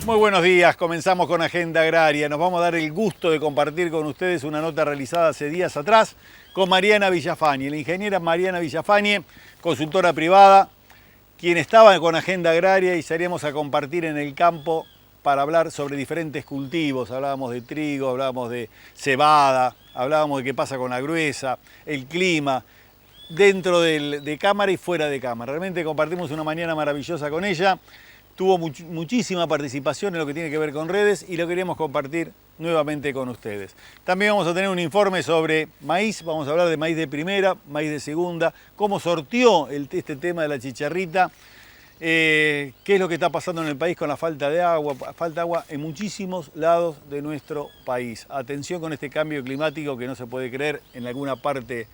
Muy buenos días, comenzamos con Agenda Agraria. Nos vamos a dar el gusto de compartir con ustedes una nota realizada hace días atrás con Mariana Villafañe, la ingeniera Mariana Villafañe, consultora privada, quien estaba con Agenda Agraria y salíamos a compartir en el campo para hablar sobre diferentes cultivos. Hablábamos de trigo, hablábamos de cebada, hablábamos de qué pasa con la gruesa, el clima, dentro de cámara y fuera de cámara. Realmente compartimos una mañana maravillosa con ella. Tuvo muchísima participación en lo que tiene que ver con redes y lo queremos compartir nuevamente con ustedes. También vamos a tener un informe sobre maíz, vamos a hablar de maíz de primera, maíz de segunda, cómo sortió este tema de la chicharrita, qué es lo que está pasando en el país con la falta de agua en muchísimos lados de nuestro país. Atención con este cambio climático que no se puede creer en alguna parte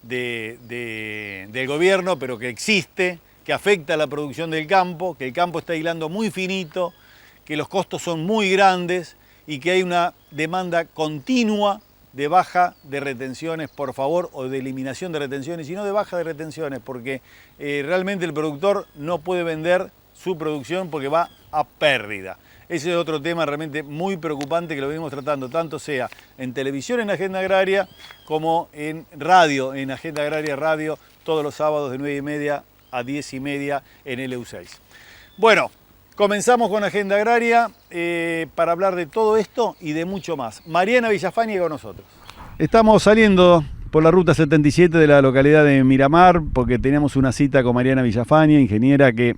del gobierno, pero que existe, que afecta a la producción del campo, que el campo está hilando muy finito, que los costos son muy grandes y que hay una demanda continua de baja de retenciones, por favor, o de eliminación de retenciones, y no de baja de retenciones, porque realmente el productor no puede vender su producción porque va a pérdida. Ese es otro tema realmente muy preocupante que lo venimos tratando, tanto sea en televisión en Agenda Agraria, como en radio, en Agenda Agraria Radio, todos los sábados de 9:30 a 10:30 en LU6. Bueno, comenzamos con Agenda Agraria para hablar de todo esto y de mucho más. Mariana Villafañe con nosotros. Estamos saliendo por la ruta 77 de la localidad de Miramar porque teníamos una cita con Mariana Villafañe, ingeniera que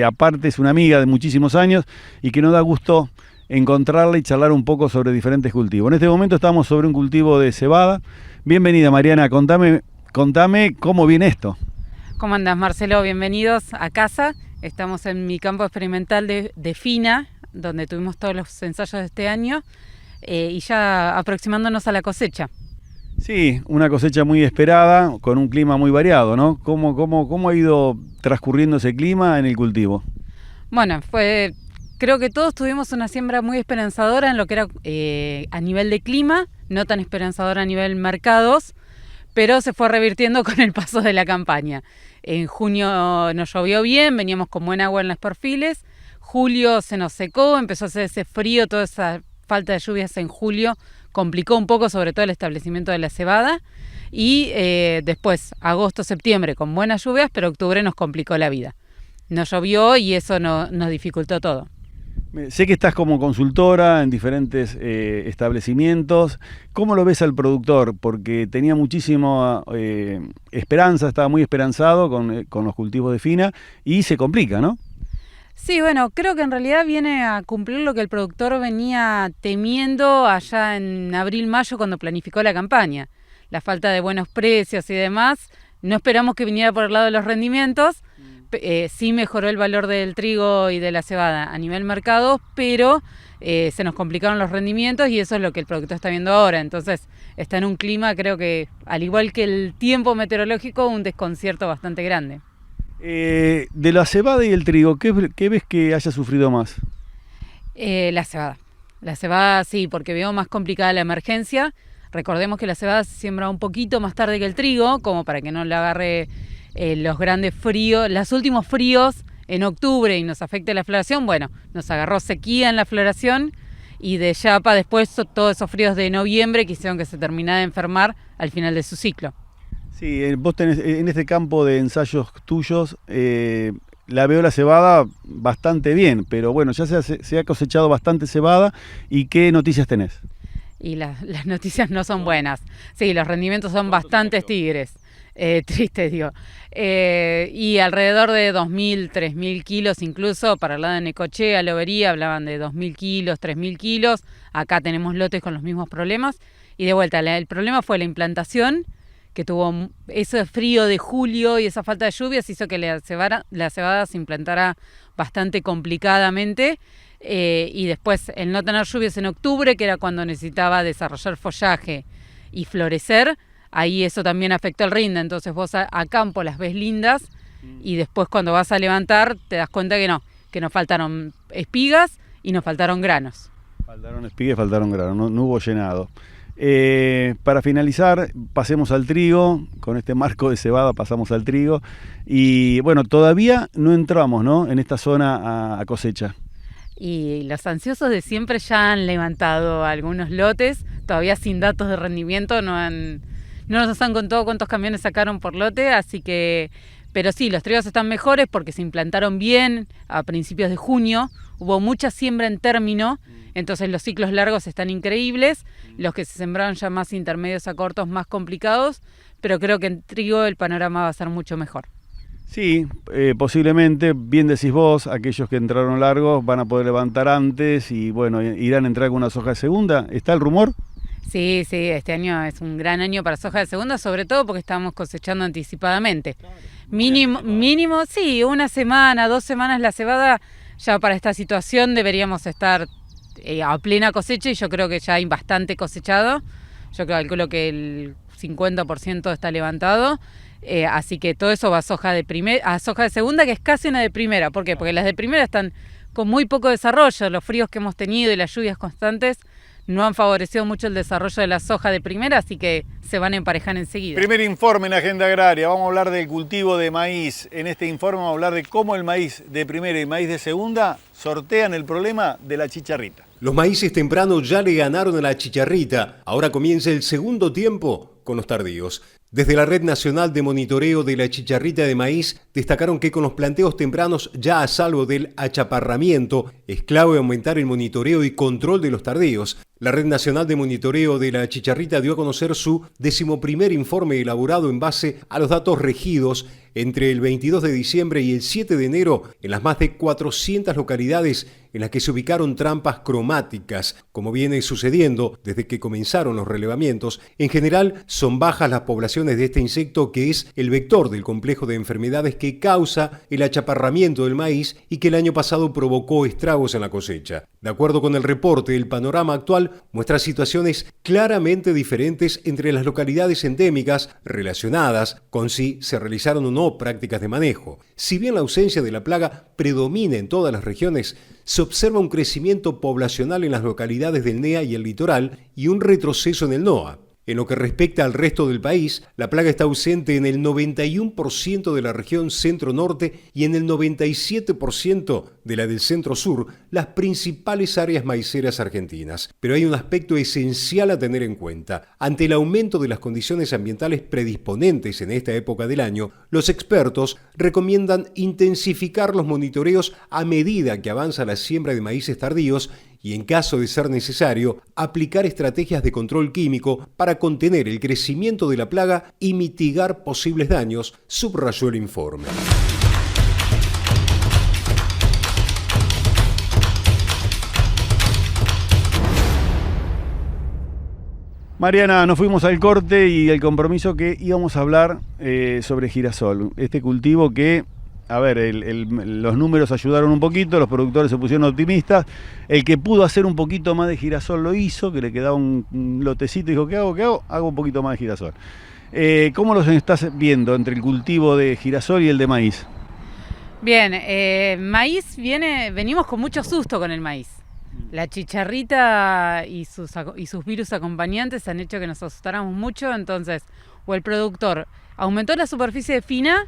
aparte es una amiga de muchísimos años y que nos da gusto encontrarla y charlar un poco sobre diferentes cultivos. En este momento estamos sobre un cultivo de cebada. Bienvenida, Mariana, contame cómo viene esto. ¿Cómo andás, Marcelo? Bienvenidos a casa. Estamos en mi campo experimental de Fina, donde tuvimos todos los ensayos de este año y ya aproximándonos a la cosecha. Sí, una cosecha muy esperada, con un clima muy variado, ¿no? ¿Cómo ha ido transcurriendo ese clima en el cultivo? Bueno, creo que todos tuvimos una siembra muy esperanzadora en lo que era a nivel de clima, no tan esperanzadora a nivel mercados, pero se fue revirtiendo con el paso de la campaña. En junio nos llovió bien, veníamos con buen agua en los perfiles. Julio se nos secó, empezó a hacer ese frío, toda esa falta de lluvias en julio complicó un poco sobre todo el establecimiento de la cebada. Y después, agosto, septiembre con buenas lluvias, pero octubre nos complicó la vida. Nos llovió y eso nos dificultó todo. Sé que estás como consultora en diferentes establecimientos. ¿Cómo lo ves al productor? Porque tenía muchísima esperanza, estaba muy esperanzado con los cultivos de Fina y se complica, ¿no? Sí, bueno, creo que en realidad viene a cumplir lo que el productor venía temiendo allá en abril-mayo cuando planificó la campaña. La falta de buenos precios y demás. No esperamos que viniera por el lado de los rendimientos. Sí mejoró el valor del trigo y de la cebada a nivel mercado, pero se nos complicaron los rendimientos y eso es lo que el productor está viendo ahora. Entonces está en un clima, creo que al igual que el tiempo meteorológico, un desconcierto bastante grande. De la cebada y el trigo, ¿qué ves que haya sufrido más? La cebada. La cebada sí, porque veo más complicada la emergencia. Recordemos que la cebada se siembra un poquito más tarde que el trigo, como para que no le agarre los grandes fríos, los últimos fríos en octubre y nos afecte la floración. Bueno, nos agarró sequía en la floración y de chapa después todos esos fríos de noviembre que hicieron que se terminara de enfermar al final de su ciclo. Sí, vos tenés en este campo de ensayos tuyos, la veo la cebada bastante bien, pero bueno, ya se ha cosechado bastante cebada. ¿Y qué noticias tenés? Y las noticias no son buenas. Sí, los rendimientos son bastante tigres. Tristes, digo. Y alrededor de 2.000, 3.000 kilos incluso, para el lado de Necochea, Lobería, hablaban de 2.000 kilos, 3.000 kilos. Acá tenemos lotes con los mismos problemas. Y de vuelta, el problema fue la implantación, que tuvo ese frío de julio y esa falta de lluvias hizo que la cebada se implantara bastante complicadamente. Y después el no tener lluvias en octubre, que era cuando necesitaba desarrollar follaje y florecer, ahí eso también afectó el rinde. Entonces vos a campo las ves lindas y después cuando vas a levantar te das cuenta que nos faltaron espigas y nos faltaron granos. Faltaron espigas y faltaron granos, no hubo llenado. Para finalizar, pasemos al trigo. Con este marco de cebada pasamos al trigo. Y bueno, todavía no entramos, ¿no?, en esta zona a cosecha. Y los ansiosos de siempre ya han levantado algunos lotes, todavía sin datos de rendimiento, no nos han contado cuántos camiones sacaron por lote, así que, pero sí, los trigos están mejores porque se implantaron bien a principios de junio, hubo mucha siembra en término, entonces los ciclos largos están increíbles, los que se sembraron ya más intermedios a cortos, más complicados, pero creo que en trigo el panorama va a ser mucho mejor. Sí, posiblemente, bien decís vos, aquellos que entraron largos van a poder levantar antes y bueno, irán a entrar con una soja de segunda. ¿Está el rumor? Sí, este año es un gran año para soja de segunda, sobre todo porque estamos cosechando anticipadamente. Claro, mínimo, sí, 1 semana, 2 semanas la cebada, ya para esta situación deberíamos estar a plena cosecha y yo creo que ya hay bastante cosechado. Yo calculo que el 50% está levantado. Así que todo eso va a soja de segunda, que es casi una de primera. ¿Por qué? Porque las de primera están con muy poco desarrollo. Los fríos que hemos tenido y las lluvias constantes no han favorecido mucho el desarrollo de la soja de primera, así que se van a emparejar enseguida. Primer informe en Agenda Agraria. Vamos a hablar del cultivo de maíz. En este informe vamos a hablar de cómo el maíz de primera y maíz de segunda sortean el problema de la chicharrita. Los maíces tempranos ya le ganaron a la chicharrita. Ahora comienza el segundo tiempo con los tardíos. Desde la Red Nacional de Monitoreo de la Chicharrita de Maíz destacaron que con los planteos tempranos ya a salvo del achaparramiento es clave aumentar el monitoreo y control de los tardíos. La Red Nacional de Monitoreo de la Chicharrita dio a conocer su 11º informe elaborado en base a los datos regidos entre el 22 de diciembre y el 7 de enero en las más de 400 localidades en las que se ubicaron trampas cromáticas. Como viene sucediendo desde que comenzaron los relevamientos, en general son bajas las poblaciones de este insecto que es el vector del complejo de enfermedades que causa el achaparramiento del maíz y que el año pasado provocó estragos en la cosecha. De acuerdo con el reporte, el panorama actual muestra situaciones claramente diferentes entre las localidades endémicas relacionadas con si se realizaron o no prácticas de manejo. Si bien la ausencia de la plaga predomina en todas las regiones, se observa un crecimiento poblacional en las localidades del NEA y el litoral y un retroceso en el NOA. En lo que respecta al resto del país, la plaga está ausente en el 91% de la región centro-norte y en el 97% de la del centro-sur, las principales áreas maiceras argentinas. Pero hay un aspecto esencial a tener en cuenta. Ante el aumento de las condiciones ambientales predisponentes en esta época del año, los expertos recomiendan intensificar los monitoreos a medida que avanza la siembra de maíces tardíos y, en caso de ser necesario, aplicar estrategias de control químico para contener el crecimiento de la plaga y mitigar posibles daños, subrayó el informe. Mariana, nos fuimos al corte y el compromiso que íbamos a hablar sobre girasol, este cultivo que, a ver, los números ayudaron un poquito, los productores se pusieron optimistas, el que pudo hacer un poquito más de girasol lo hizo, que le quedaba un lotecito y dijo, ¿qué hago? Hago un poquito más de girasol. ¿Cómo los estás viendo entre el cultivo de girasol y el de maíz? Bien, maíz venimos con mucho susto con el maíz. La chicharrita y sus virus acompañantes han hecho que nos asustáramos mucho, entonces o el productor aumentó la superficie de fina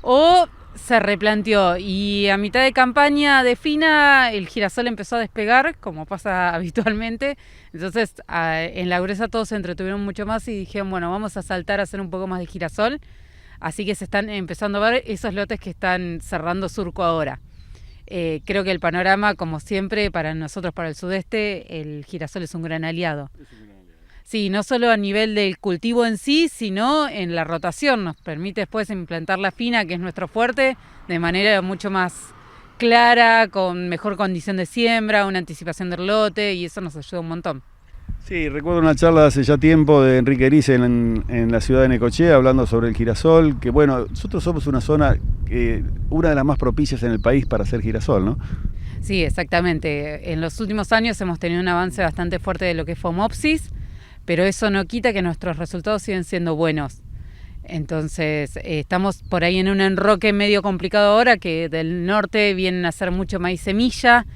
o se replanteó, y a mitad de campaña de fina el girasol empezó a despegar, como pasa habitualmente, entonces en la gruesa todos se entretuvieron mucho más y dijeron, bueno, vamos a saltar a hacer un poco más de girasol, así que se están empezando a ver esos lotes que están cerrando surco ahora. Creo que el panorama, como siempre, para nosotros, para el sudeste, el girasol es un gran aliado. Sí, no solo a nivel del cultivo en sí, sino en la rotación. Nos permite después implantar la fina, que es nuestro fuerte, de manera mucho más clara, con mejor condición de siembra, una anticipación del lote, y eso nos ayuda un montón. Sí, recuerdo una charla de hace ya tiempo de Enrique Erice en la ciudad de Necochea, hablando sobre el girasol, que bueno, nosotros somos una zona, una de las más propicias en el país para hacer girasol, ¿no? Sí, exactamente. En los últimos años hemos tenido un avance bastante fuerte de lo que es Phomopsis, pero eso no quita que nuestros resultados siguen siendo buenos. Entonces, estamos por ahí en un enroque medio complicado ahora, que del norte vienen a hacer mucho maíz semilla,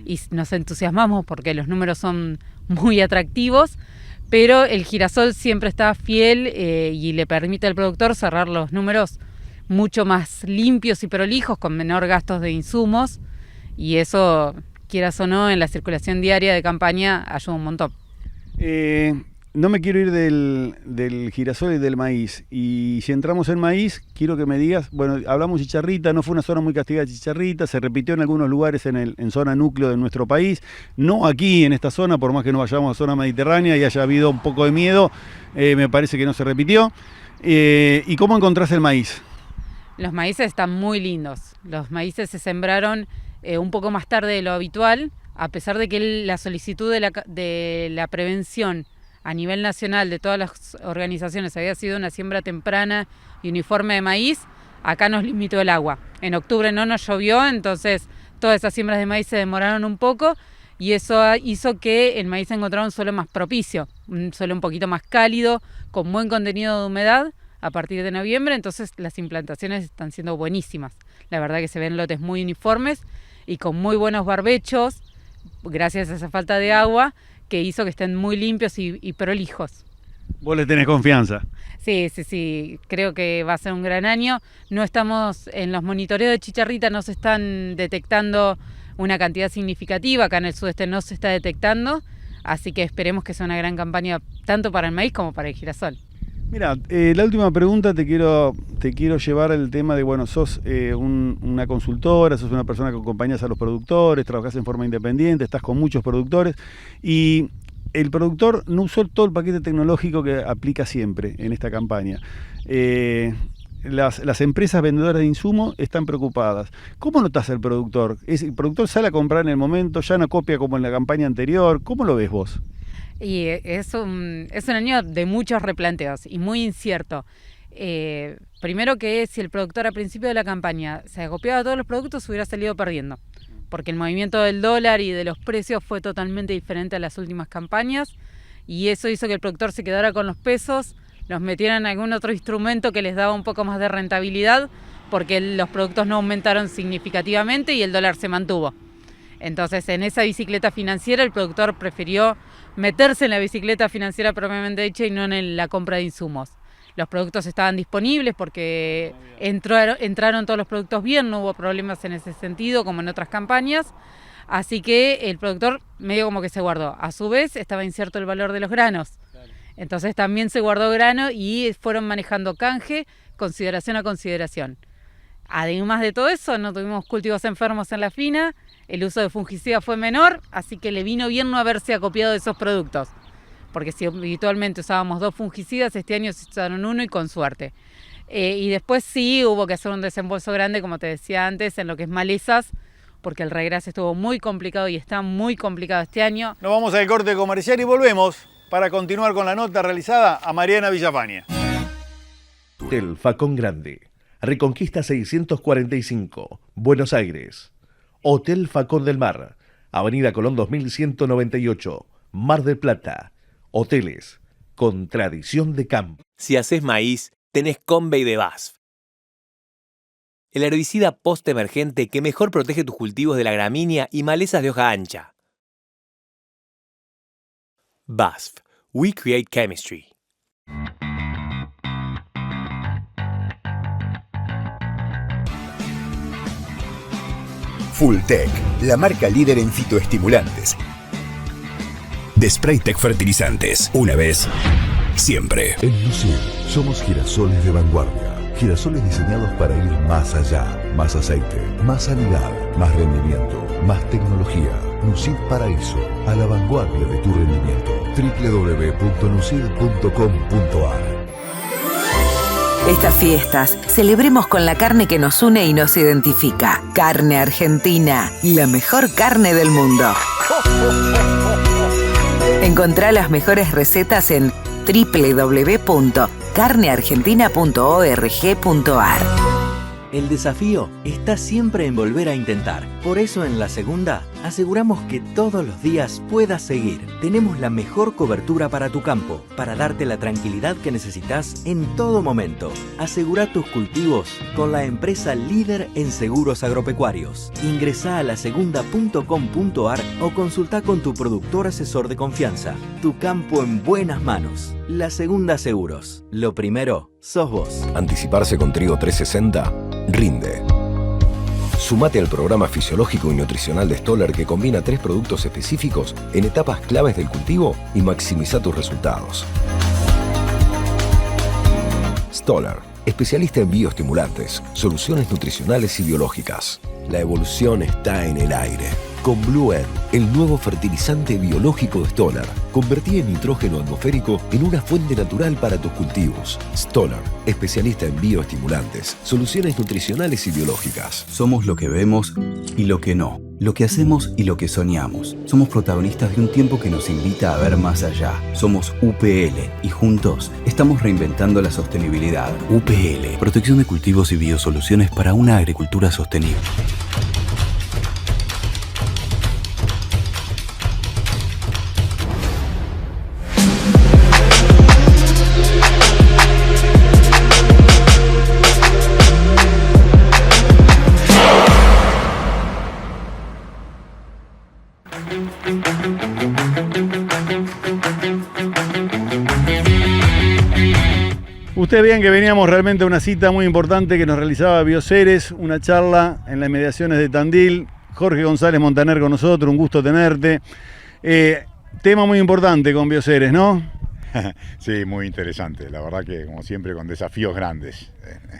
y nos entusiasmamos porque los números son muy atractivos, pero el girasol siempre está fiel y le permite al productor cerrar los números mucho más limpios y prolijos, con menor gastos de insumos, y eso quieras o no, en la circulación diaria de campaña ayuda un montón. No me quiero ir del girasol y del maíz. Y si entramos en maíz, quiero que me digas, bueno, hablamos de chicharrita, no fue una zona muy castigada de chicharrita, se repitió en algunos lugares en zona núcleo de nuestro país, no aquí en esta zona, por más que no vayamos a zona mediterránea y haya habido un poco de miedo, me parece que no se repitió. ¿Y cómo encontrás el maíz? Los maíces están muy lindos. Los maíces se sembraron un poco más tarde de lo habitual, a pesar de que la solicitud de la prevención a nivel nacional de todas las organizaciones había sido una siembra temprana y uniforme de maíz. Acá nos limitó el agua. En octubre no nos llovió, entonces todas esas siembras de maíz se demoraron un poco y eso hizo que el maíz encontrara un suelo más propicio, un suelo un poquito más cálido, con buen contenido de humedad a partir de noviembre, entonces las implantaciones están siendo buenísimas. La verdad que se ven lotes muy uniformes y con muy buenos barbechos, gracias a esa falta de agua, que hizo que estén muy limpios y prolijos. ¿Vos le tenés confianza? Sí, creo que va a ser un gran año. No estamos, en los monitoreos de chicharrita no se están detectando una cantidad significativa, acá en el sudeste no se está detectando, así que esperemos que sea una gran campaña tanto para el maíz como para el girasol. Mira, la última pregunta te quiero llevar al tema de, bueno, sos una consultora, sos una persona que acompañas a los productores, trabajás en forma independiente, estás con muchos productores y el productor no usó todo el paquete tecnológico que aplica siempre en esta campaña. Las empresas vendedoras de insumos están preocupadas. ¿Cómo notás al productor? ¿El productor sale a comprar en el momento, ya no copia como en la campaña anterior? ¿Cómo lo ves vos? Y es un año de muchos replanteos y muy incierto. Primero que si el productor al principio de la campaña se acopiaba a todos los productos, hubiera salido perdiendo, porque el movimiento del dólar y de los precios fue totalmente diferente a las últimas campañas y eso hizo que el productor se quedara con los pesos, los metiera en algún otro instrumento que les daba un poco más de rentabilidad, porque los productos no aumentaron significativamente y el dólar se mantuvo. Entonces, en esa bicicleta financiera, el productor prefirió meterse en la bicicleta financiera propiamente dicha y no en la compra de insumos. Los productos estaban disponibles porque entraron todos los productos bien, no hubo problemas en ese sentido como en otras campañas, así que el productor medio como que se guardó. A su vez, estaba incierto el valor de los granos, entonces también se guardó grano y fueron manejando canje, consideración a consideración. Además de todo eso, no tuvimos cultivos enfermos en la fina, el uso de fungicidas fue menor, así que le vino bien no haberse acopiado de esos productos. Porque si habitualmente usábamos 2 fungicidas, este año se usaron 1 y con suerte. Y después sí hubo que hacer un desembolso grande, como te decía antes, en lo que es malezas, porque el regras estuvo muy complicado y está muy complicado este año. Nos vamos al corte comercial y volvemos para continuar con la nota realizada a Mariana Villafañe. Hotel Facón Grande. Reconquista 645, Buenos Aires. Hotel Facón del Mar, Avenida Colón 2198, Mar del Plata. Hoteles con tradición de campo. Si haces maíz, tenés Convey de BASF. El herbicida post-emergente que mejor protege tus cultivos de la gramínea y malezas de hoja ancha. BASF. We create chemistry. Fulltech, la marca líder en fitoestimulantes. De Spraytech Fertilizantes. Una vez, siempre. En Lucid somos girasoles de vanguardia. Girasoles diseñados para ir más allá. Más aceite, más sanidad, más rendimiento, más tecnología. Lucid Paraíso, a la vanguardia de tu rendimiento. www.lucid.com.ar. Estas fiestas, celebremos con la carne que nos une y nos identifica. Carne Argentina, la mejor carne del mundo. Encontrá las mejores recetas en www.carneargentina.org.ar. El desafío está siempre en volver a intentar. Por eso en La Segunda aseguramos que todos los días puedas seguir. Tenemos la mejor cobertura para tu campo, para darte la tranquilidad que necesitas en todo momento. Asegura tus cultivos con la empresa líder en seguros agropecuarios. Ingresá a lasegunda.com.ar o consulta con tu productor asesor de confianza. Tu campo en buenas manos. La Segunda Seguros. Lo primero sos vos. Anticiparse con Trigo 360 rinde. Sumate al programa fisiológico y nutricional de Stoller que combina 3 productos específicos en etapas claves del cultivo y maximiza tus resultados. Stoller, especialista en bioestimulantes, soluciones nutricionales y biológicas. La evolución está en el aire. Con Blue End, el nuevo fertilizante biológico de Stoller. Convertí el nitrógeno atmosférico en una fuente natural para tus cultivos. Stoller, especialista en bioestimulantes, soluciones nutricionales y biológicas. Somos lo que vemos y lo que no. Lo que hacemos y lo que soñamos. Somos protagonistas de un tiempo que nos invita a ver más allá. Somos UPL y juntos estamos reinventando la sostenibilidad. UPL, protección de cultivos y biosoluciones para una agricultura sostenible. Ustedes vean que veníamos realmente a una cita muy importante que nos realizaba Bioceres, una charla en las inmediaciones de Tandil. Jorge González Montaner con nosotros, un gusto tenerte. Tema muy importante con Bioceres, ¿no? Sí, muy interesante. La verdad que, como siempre, con desafíos grandes.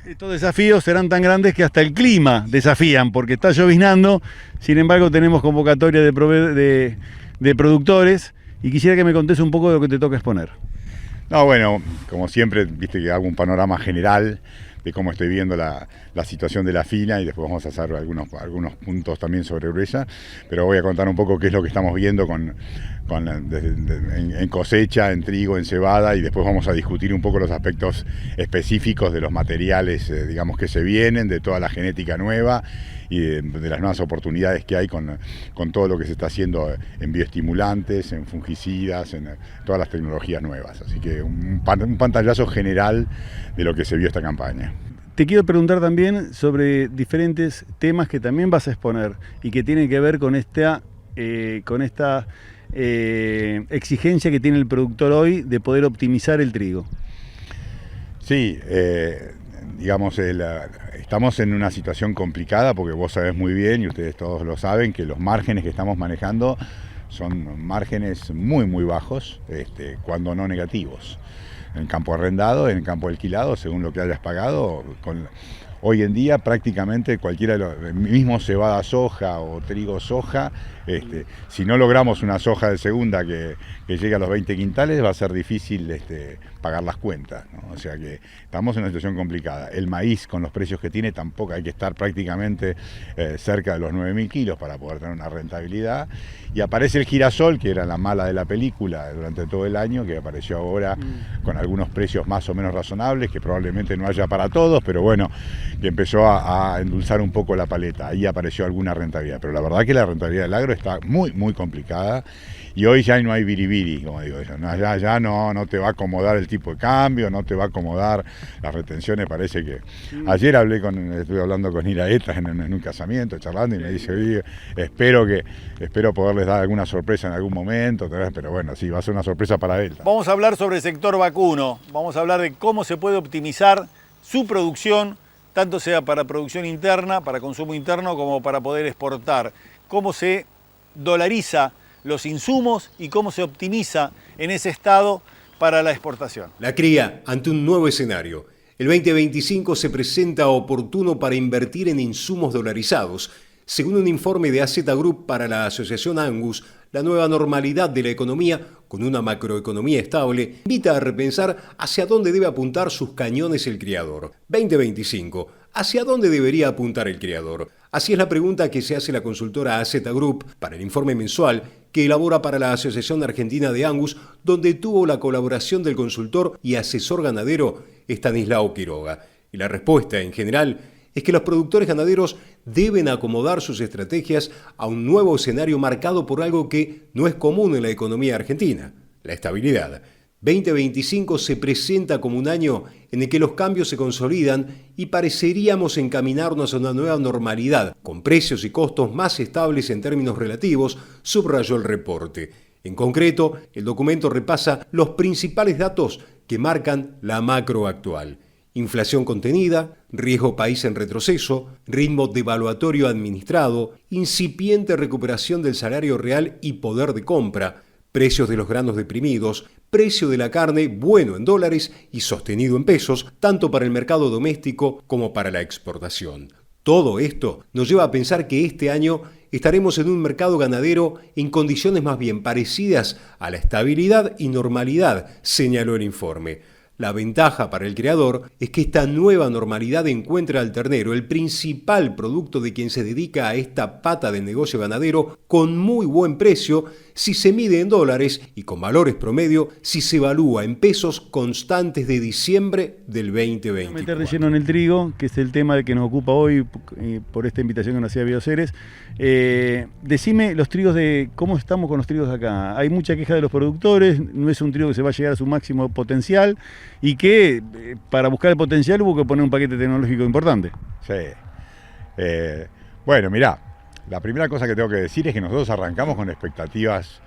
Estos desafíos serán tan grandes que hasta el clima desafían, porque está lloviznando. Sin embargo, tenemos convocatoria de productores y quisiera que me contes un poco de lo que te toca exponer. No, bueno, como siempre, viste que hago un panorama general de cómo estoy viendo la situación de la fina y después vamos a hacer algunos puntos también sobre gruesa, pero voy a contar un poco qué es lo que estamos viendo en cosecha, en trigo, en cebada, y después vamos a discutir un poco los aspectos específicos de los materiales, digamos, que se vienen, de toda la genética nueva y de las nuevas oportunidades que hay con todo lo que se está haciendo en bioestimulantes, en fungicidas, en todas las tecnologías nuevas. Así que un pantallazo general de lo que se vio esta campaña. Te quiero preguntar también sobre diferentes temas que también vas a exponer y que tienen que ver con esta exigencia que tiene el productor hoy de poder optimizar el trigo. Sí, digamos, estamos en una situación complicada porque vos sabés muy bien, y ustedes todos lo saben, que los márgenes que estamos manejando son márgenes muy, muy bajos, cuando no negativos. En el campo arrendado, en el campo alquilado, según lo que hayas pagado, hoy en día prácticamente cualquiera de los, mismo cebada soja o trigo soja, si no logramos una soja de segunda que llegue a los 20 quintales, va a ser difícil pagar las cuentas, ¿no? O sea que estamos en una situación complicada. El maíz, con los precios que tiene, tampoco hay que estar prácticamente cerca de los 9.000 kilos para poder tener una rentabilidad. Y aparece el girasol, que era la mala de la película durante todo el año, que apareció ahora con algunos precios más o menos razonables, que probablemente no haya para todos, pero bueno, que empezó a endulzar un poco la paleta. Ahí apareció alguna rentabilidad, pero la verdad que la rentabilidad del agro está muy, muy complicada. Y hoy ya no hay biribiri, como digo yo. Ya no te va a acomodar el tipo de cambio, no te va a acomodar las retenciones. Parece que ayer estuve hablando con Iraeta en un casamiento, charlando, y me dice, oye, espero poderles dar alguna sorpresa en algún momento, pero bueno, sí, va a ser una sorpresa para él. Vamos a hablar sobre el sector vacuno, vamos a hablar de cómo se puede optimizar su producción, tanto sea para producción interna, para consumo interno, como para poder exportar. Cómo se dolariza los insumos y cómo se optimiza en ese estado para la exportación. La cría ante un nuevo escenario. El 2025 se presenta oportuno para invertir en insumos dolarizados. Según un informe de AZ Group para la Asociación Angus, la nueva normalidad de la economía, con una macroeconomía estable, invita a repensar hacia dónde debe apuntar sus cañones el criador. 2025. ¿Hacia dónde debería apuntar el criador? Así es la pregunta que se hace la consultora AZ Group para el informe mensual que elabora para la Asociación Argentina de Angus, donde tuvo la colaboración del consultor y asesor ganadero Estanislao Quiroga. Y la respuesta, en general, es que los productores ganaderos deben acomodar sus estrategias a un nuevo escenario marcado por algo que no es común en la economía argentina: la estabilidad. 2025 se presenta como un año en el que los cambios se consolidan y pareceríamos encaminarnos a una nueva normalidad, con precios y costos más estables en términos relativos, subrayó el reporte. En concreto, el documento repasa los principales datos que marcan la macro actual. Inflación contenida, riesgo país en retroceso, ritmo devaluatorio administrado, incipiente recuperación del salario real y poder de compra, precios de los granos deprimidos, precio de la carne bueno en dólares y sostenido en pesos, tanto para el mercado doméstico como para la exportación. Todo esto nos lleva a pensar que este año estaremos en un mercado ganadero en condiciones más bien parecidas a la estabilidad y normalidad, señaló el informe. La ventaja para el criador es que esta nueva normalidad encuentra al ternero, el principal producto de quien se dedica a esta pata del negocio ganadero, con muy buen precio si se mide en dólares y con valores promedio si se evalúa en pesos constantes de diciembre del 2020. Meter de lleno en el trigo, que es el tema que nos ocupa hoy por esta invitación que nos hacía Bioceres. Decime los trigos cómo estamos con los trigos acá. Hay mucha queja de los productores, no es un trigo que se va a llegar a su máximo potencial y que para buscar el potencial hubo que poner un paquete tecnológico importante. Sí. Bueno, mirá, la primera cosa que tengo que decir es que nosotros arrancamos con expectativas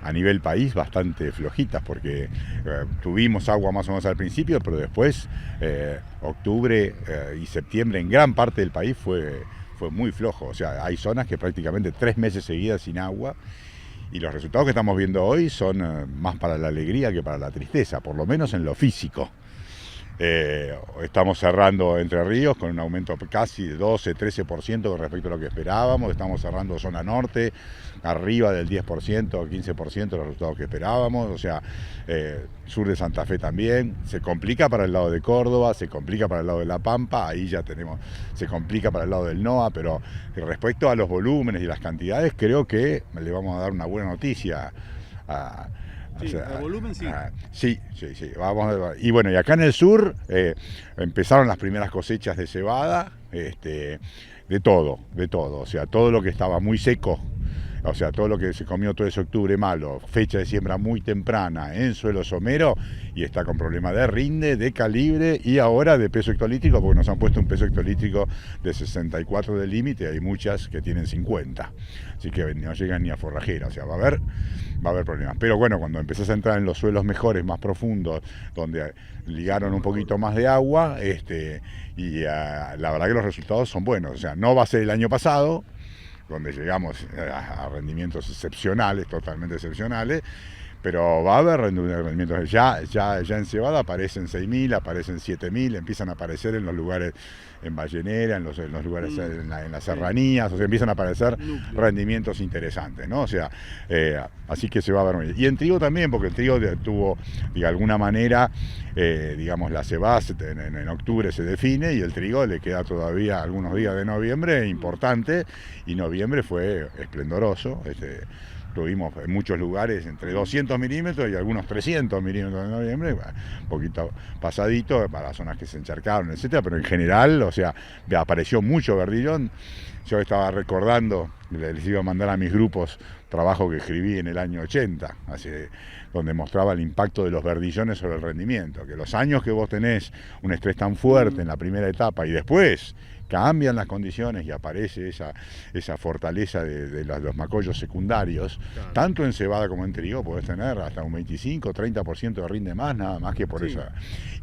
a nivel país bastante flojitas, porque tuvimos agua más o menos al principio, pero después octubre y septiembre en gran parte del país fue muy flojo. O sea, hay zonas que prácticamente 3 meses seguidas sin agua, y los resultados que estamos viendo hoy son más para la alegría que para la tristeza, por lo menos en lo físico. Estamos cerrando Entre Ríos con un aumento casi de 12-13% con respecto a lo que esperábamos. Estamos cerrando zona norte arriba del 10% o 15% de los resultados que esperábamos. O sea, sur de Santa Fe también. Se complica para el lado de Córdoba, se complica para el lado de La Pampa, ahí ya tenemos, se complica para el lado del NOA, pero respecto a los volúmenes y las cantidades, creo que le vamos a dar una buena noticia a Sí, el volumen sí. Sí. Vamos a ver. Y bueno, y acá en el sur empezaron las primeras cosechas de cebada, de todo. O sea, todo lo que estaba muy seco, o sea, todo lo que se comió todo ese octubre malo, fecha de siembra muy temprana en suelo somero, y está con problemas de rinde, de calibre y ahora de peso hectolítrico, porque nos han puesto un peso hectolítrico de 64 de límite, hay muchas que tienen 50, así que no llegan ni a forrajera, o sea, va a haber problemas. Pero bueno, cuando empezás a entrar en los suelos mejores, más profundos, donde ligaron un poquito más de agua, la verdad que los resultados son buenos. O sea, no va a ser el año pasado, donde llegamos a rendimientos excepcionales, totalmente excepcionales, pero va a haber rendimientos. Ya en cebada aparecen 6.000, aparecen 7.000, empiezan a aparecer en los lugares, en Ballenera, en los lugares en las serranías, o sea, empiezan a aparecer rendimientos interesantes, ¿no? O sea, así que se va a ver muy bien. Y en trigo también, porque el trigo tuvo, de alguna manera, digamos, la cebada en octubre se define, y el trigo le queda todavía algunos días de noviembre importante, y noviembre fue esplendoroso. Tuvimos en muchos lugares entre 200 milímetros y algunos 300 milímetros de noviembre, un poquito pasadito para las zonas que se encharcaron, etcétera, pero en general, o sea, apareció mucho verdillón. Yo estaba recordando, les iba a mandar a mis grupos trabajo que escribí en el año 80, donde mostraba el impacto de los verdillones sobre el rendimiento, que los años que vos tenés un estrés tan fuerte en la primera etapa y después cambian las condiciones y aparece esa fortaleza de los macollos secundarios, claro, tanto en cebada como en trigo podés tener hasta un 25-30% de rinde más, nada más que por eso.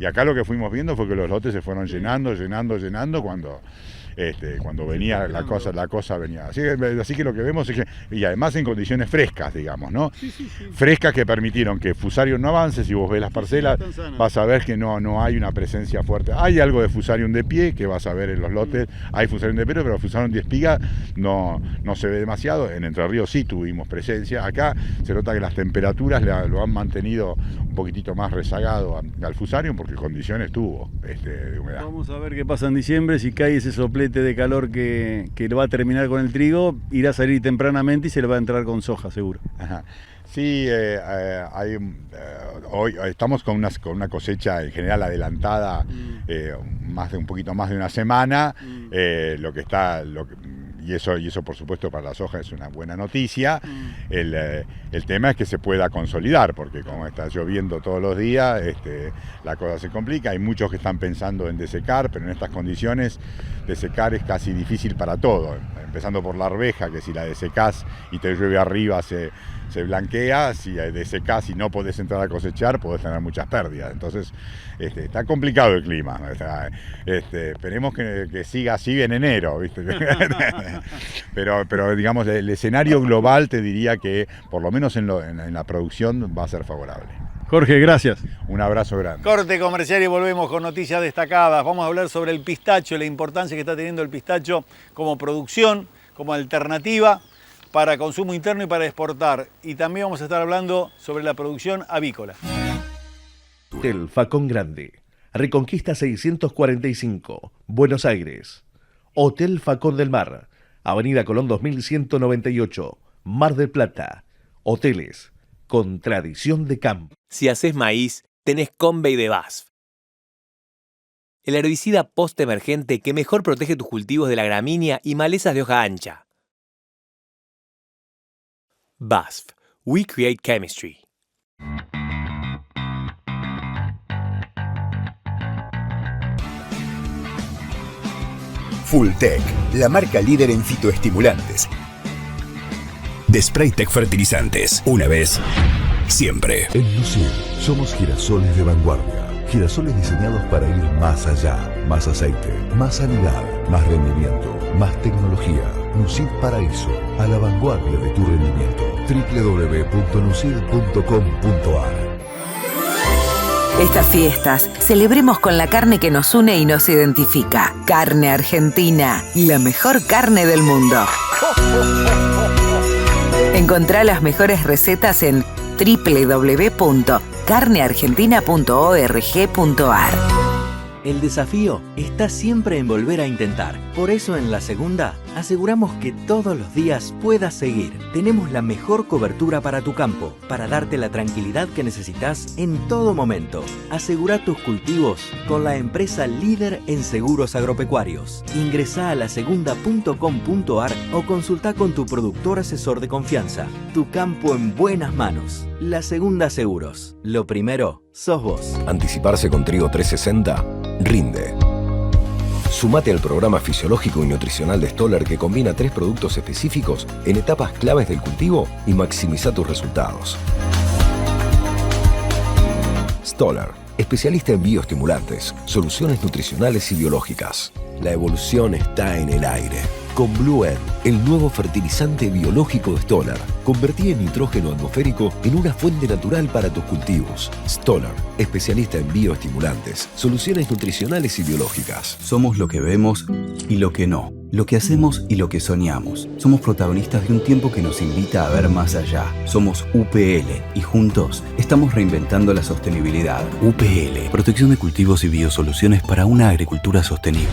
Y acá lo que fuimos viendo fue que los lotes se fueron llenando cuando venía la cosa venía. Así que lo que vemos es que, y además en condiciones frescas, digamos, ¿no? Frescas que permitieron que Fusarium no avance. Si vos ves las parcelas, vas a ver que no hay una presencia fuerte. Hay algo de Fusarium de pie, que vas a ver en los lotes, hay Fusarium de pie, pero Fusarium de espiga no se ve demasiado. En Entre Ríos sí tuvimos presencia. Acá se nota que las temperaturas lo han mantenido un poquitito más rezagado al Fusarium, porque condiciones tuvo de humedad. Vamos a ver qué pasa en diciembre, si cae ese soplete de calor que lo va a terminar con el trigo, irá a salir tempranamente y se le va a entrar con soja, seguro. Ajá. Sí, hoy estamos con una cosecha en general adelantada, un poquito más de una semana, y eso por supuesto para la soja es una buena noticia. El tema es que se pueda consolidar, porque como está lloviendo todos los días, la cosa se complica. Hay muchos que están pensando en desecar, pero en estas condiciones desecar es casi difícil para todo, empezando por la arveja, que si la desecás y te llueve arriba se se blanquea, si desecás y no podés entrar a cosechar, podés tener muchas pérdidas. Entonces, está complicado el clima. Esperemos que siga así en enero, ¿viste? pero digamos, el escenario global te diría que, por lo menos en la producción, va a ser favorable. Jorge, gracias. Un abrazo grande. Corte comercial y volvemos con noticias destacadas. Vamos a hablar sobre el pistacho, la importancia que está teniendo el pistacho como producción, como alternativa para consumo interno y para exportar. Y también vamos a estar hablando sobre la producción avícola. Hotel Facón Grande, Reconquista 645, Buenos Aires. Hotel Facón del Mar, Avenida Colón 2198, Mar del Plata. Hoteles con tradición de campo. Si haces maíz, tenés Convey de BASF. El herbicida post-emergente que mejor protege tus cultivos de la gramínea y malezas de hoja ancha. BASF. We create chemistry. Fulltech, la marca líder en fitoestimulantes. De Spraytech Fertilizantes. Una vez, siempre. En Lucid somos girasoles de vanguardia. Girasoles diseñados para ir más allá. Más aceite, más sanidad, más rendimiento, más tecnología. Lucid Paraíso, a la vanguardia de tu rendimiento. www.lucid.com.ar. Estas fiestas, celebremos con la carne que nos une y nos identifica. Carne Argentina, la mejor carne del mundo. Encontrá las mejores recetas en www.carneargentina.org.ar. El desafío está siempre en volver a intentar. Por eso en La Segunda aseguramos que todos los días puedas seguir. Tenemos la mejor cobertura para tu campo, para darte la tranquilidad que necesitas en todo momento. Asegura tus cultivos con la empresa líder en seguros agropecuarios. Ingresá a lasegunda.com.ar o consulta con tu productor asesor de confianza. Tu campo en buenas manos. La Segunda Seguros. Lo primero, sos vos. Anticiparse con Trigo 360 rinde. Sumate al programa fisiológico y nutricional de Stoller que combina 3 productos específicos en etapas claves del cultivo y maximiza tus resultados. Stoller, especialista en bioestimulantes, soluciones nutricionales y biológicas. La evolución está en el aire. Con Blue End, el nuevo fertilizante biológico de Stoller. Convertí el nitrógeno atmosférico en una fuente natural para tus cultivos. Stoller, especialista en bioestimulantes, soluciones nutricionales y biológicas. Somos lo que vemos y lo que no. Lo que hacemos y lo que soñamos. Somos protagonistas de un tiempo que nos invita a ver más allá. Somos UPL y juntos estamos reinventando la sostenibilidad. UPL, protección de cultivos y biosoluciones para una agricultura sostenible.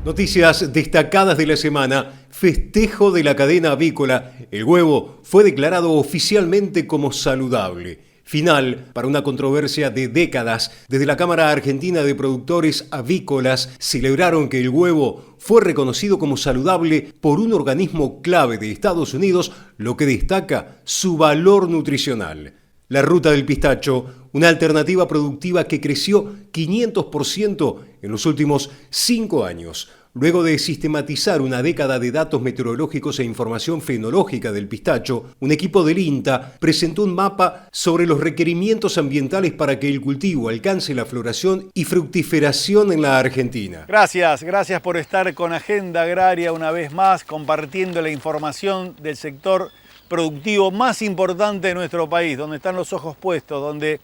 Noticias destacadas de la semana. Festejo de la cadena avícola. El huevo fue declarado oficialmente como saludable. Final para una controversia de décadas. Desde la Cámara Argentina de Productores Avícolas celebraron que el huevo fue reconocido como saludable por un organismo clave de Estados Unidos, lo que destaca su valor nutricional. La ruta del pistacho, una alternativa productiva que creció 500% en los últimos 5 años. Luego de sistematizar una década de datos meteorológicos e información fenológica del pistacho, un equipo del INTA presentó un mapa sobre los requerimientos ambientales para que el cultivo alcance la floración y fructiferación en la Argentina. Gracias por estar con Agenda Agraria una vez más, compartiendo la información del sector productivo más importante de nuestro país, donde están los ojos puestos, donde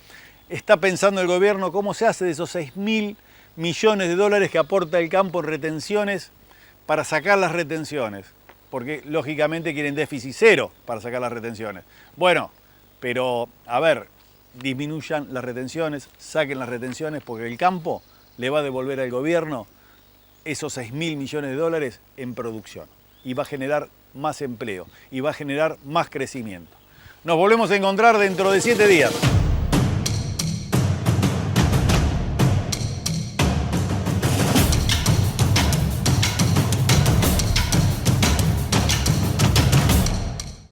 está pensando el gobierno cómo se hace de esos 6.000 millones de dólares que aporta el campo en retenciones para sacar las retenciones, porque lógicamente quieren déficit cero para sacar las retenciones. Bueno, pero a ver, disminuyan las retenciones, saquen las retenciones, porque el campo le va a devolver al gobierno esos 6.000 millones de dólares en producción y va a generar más empleo y va a generar más crecimiento. Nos volvemos a encontrar dentro de 7 días.